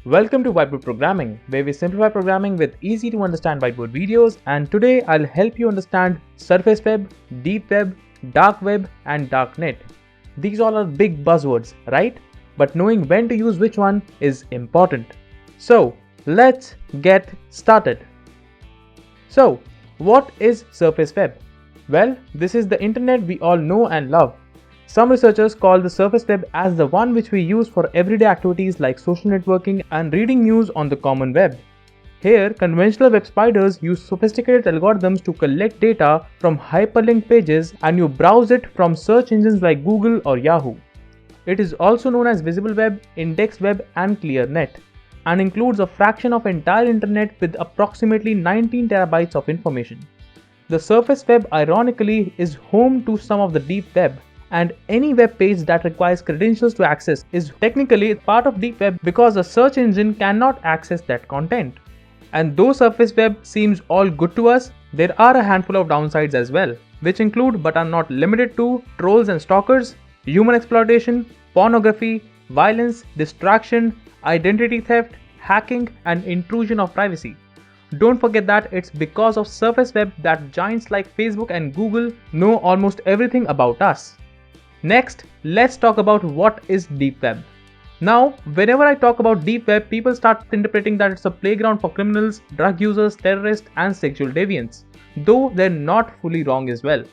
Welcome to Whiteboard Programming, where we simplify programming with easy to understand whiteboard videos, and today I'll help you understand surface web, deep web, dark web and darknet. These all are big buzzwords, right? But knowing when to use which one is important. So let's get started. So what is surface web? Well, this is the internet we all know and love. Some researchers call the surface web as the one which we use for everyday activities like social networking and reading news on the common web. Here, conventional web spiders use sophisticated algorithms to collect data from hyperlinked pages and you browse it from search engines like Google or Yahoo. It is also known as visible web, index web and Clearnet and includes a fraction of entire internet with approximately 19 terabytes of information. The surface web ironically is home to some of the deep web, and any web page that requires credentials to access is technically part of deep web because a search engine cannot access that content. And though surface web seems all good to us, there are a handful of downsides as well, which include but are not limited to trolls and stalkers, human exploitation, pornography, violence, distraction, identity theft, hacking and intrusion of privacy. Don't forget that it's because of surface web that giants like Facebook and Google know almost everything about us. Next, let's talk about what is deep web. Now, whenever I talk about deep web, people start interpreting that it's a playground for criminals, drug users, terrorists and sexual deviants, though they're not fully wrong as well.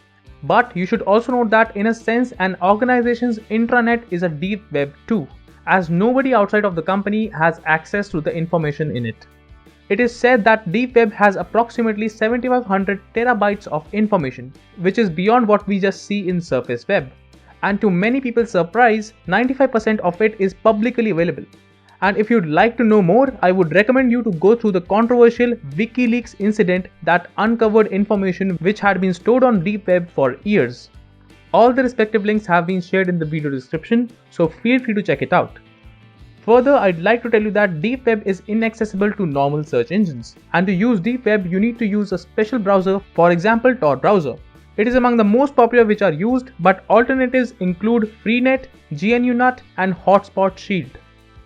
But you should also note that in a sense an organization's intranet is a deep web too, as nobody outside of the company has access to the information in it. It is said that deep web has approximately 7500 terabytes of information, which is beyond what we just see in surface web. And to many people's surprise, 95% of it is publicly available. And if you'd like to know more, I would recommend you to go through the controversial WikiLeaks incident that uncovered information which had been stored on deep web for years. All the respective links have been shared in the video description, so feel free to check it out. Further, I'd like to tell you that deep web is inaccessible to normal search engines. And to use deep web, you need to use a special browser, for example Tor browser. It is among the most popular which are used, but alternatives include Freenet, GNUNet and Hotspot Shield.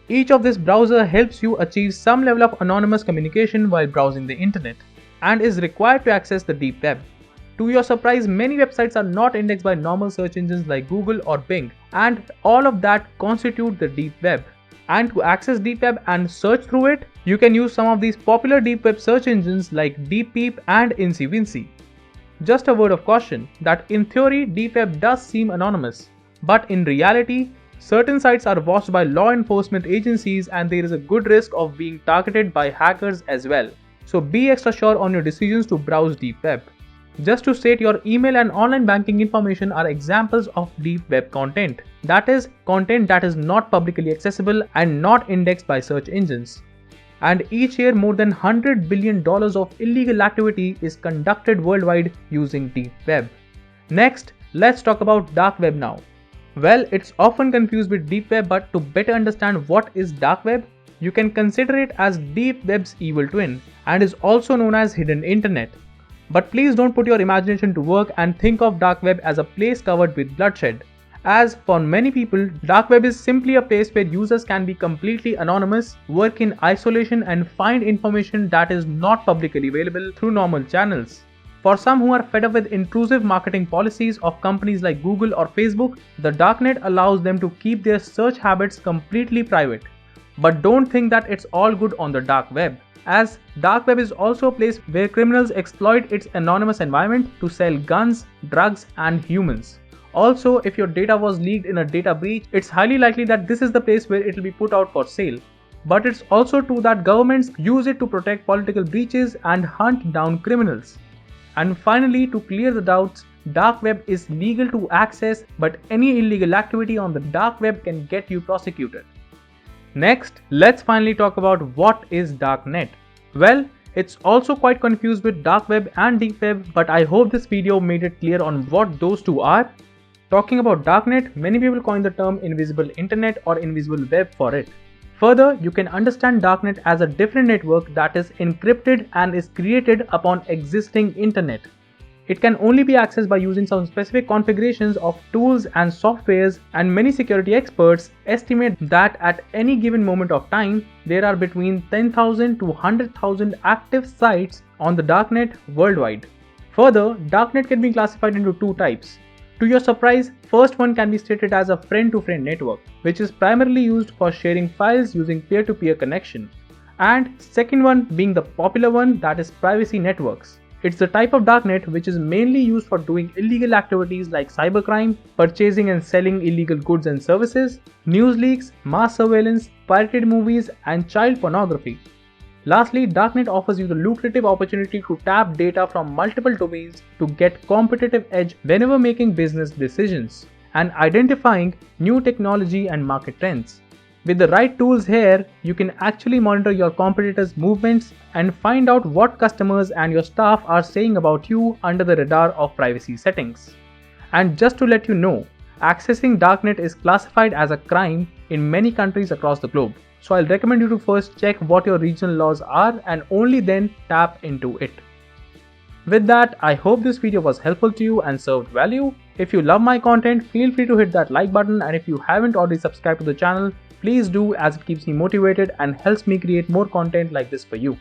Each of this browser helps you achieve some level of anonymous communication while browsing the internet and is required to access the deep web. To your surprise, many websites are not indexed by normal search engines like Google or Bing, and all of that constitute the deep web. And to access deep web and search through it, you can use some of these popular deep web search engines like DeepPeep and IncyWincy. Just a word of caution that in theory deep web does seem anonymous, but in reality certain sites are watched by law enforcement agencies and there is a good risk of being targeted by hackers as well. So be extra sure on your decisions to browse deep web. Just to state, your email and online banking information are examples of deep web content. That is, content that is not publicly accessible and not indexed by search engines. And each year more than $100 billion of illegal activity is conducted worldwide using deep web. Next, let's talk about dark web now. Well, it's often confused with deep web, but to better understand what is dark web, you can consider it as deep web's evil twin and is also known as hidden internet. But please don't put your imagination to work and think of dark web as a place covered with bloodshed. As for many people, dark web is simply a place where users can be completely anonymous, work in isolation and find information that is not publicly available through normal channels. For some who are fed up with intrusive marketing policies of companies like Google or Facebook, the Darknet allows them to keep their search habits completely private. But don't think that it's all good on the dark web, as dark web is also a place where criminals exploit its anonymous environment to sell guns, drugs and humans. Also, if your data was leaked in a data breach, it's highly likely that this is the place where it will be put out for sale. But it's also true that governments use it to protect political breaches and hunt down criminals. And finally, to clear the doubts, dark web is legal to access, but any illegal activity on the dark web can get you prosecuted. Next, let's finally talk about what is Darknet. Well, it's also quite confused with dark web and deep web, but I hope this video made it clear on what those two are. Talking about Darknet, many people coin the term invisible internet or invisible web for it. Further, you can understand Darknet as a different network that is encrypted and is created upon existing internet. It can only be accessed by using some specific configurations of tools and softwares, and many security experts estimate that at any given moment of time, there are between 10,000 to 100,000 active sites on the Darknet worldwide. Further, Darknet can be classified into two types. To your surprise, first one can be stated as a friend-to-friend network, which is primarily used for sharing files using peer-to-peer connection. And second one being the popular one, that is privacy networks. It's the type of darknet which is mainly used for doing illegal activities like cybercrime, purchasing and selling illegal goods and services, news leaks, mass surveillance, pirated movies, and child pornography. Lastly, Darknet offers you the lucrative opportunity to tap data from multiple domains to get competitive edge whenever making business decisions and identifying new technology and market trends. With the right tools here, you can actually monitor your competitors' movements and find out what customers and your staff are saying about you under the radar of privacy settings. And just to let you know, accessing Darknet is classified as a crime in many countries across the globe. So I'll recommend you to first check what your regional laws are and only then tap into it. With that, I hope this video was helpful to you and served value. If you love my content, feel free to hit that like button, and if you haven't already subscribed to the channel, please do, as it keeps me motivated and helps me create more content like this for you.